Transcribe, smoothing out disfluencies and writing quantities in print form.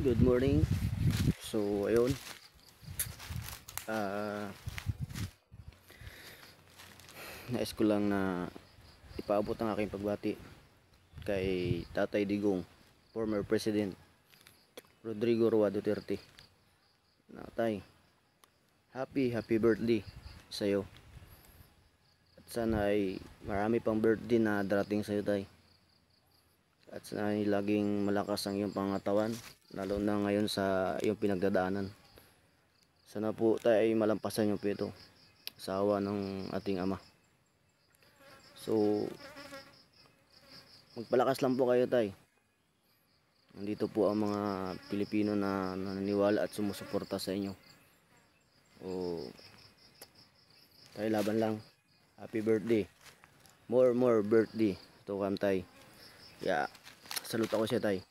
Good morning. So ayun, ah nais ko lang na ipaabot ang aking pagbati kay Tatay Digong, former President Rodrigo Roa Duterte. Na tay, happy birthday sa iyo. At sana ay marami pang birthday na darating sa iyo, tay. At sana ay laging malakas ang iyong pangatawan, lalo na ngayon sa iyong pinagdadaanan. Sana po tayo ay malampasan yung pito sa awa ng ating ama. So, magpalakas lang po kayo, tay. Nandito po ang mga Pilipino na naniniwala at sumusuporta sa inyo. O, tay, laban lang. Happy birthday. More birthday to come, tay. Yeah, salute ako siya, tay.